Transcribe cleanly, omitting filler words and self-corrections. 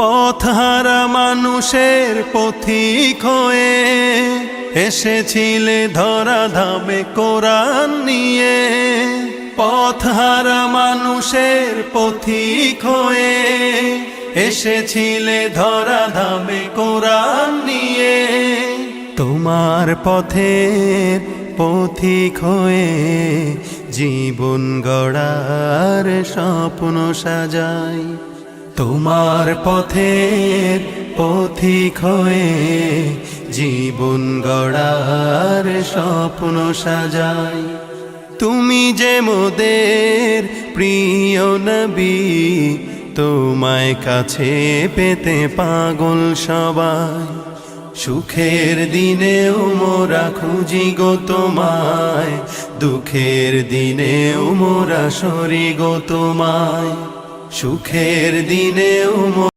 পথহারা মানুষের পথিক হয়ে এসেছিলে ধরা ধামে কোরআন নিয়ে। পথহারা মানুষের পথিক হয়ে এসেছিলে ধরা ধামে কোরআন নিয়ে। তোমার পথের পথিক হয়ে জীবন গড়ার স্বপ্ন সাজাই। তোমার পথের পথিক হয়ে জীবন গড়ার স্বপ্ন সাজাই। তুমি যে মোদের প্রিয় নবী, তোমায় কাছে পেতে পাগল সবাই। সুখের দিনেও মোরা খুঁজি গো তোমায়, দুঃখের দিনেও মোরা সরি গো তোমায়। সুখের দিনেও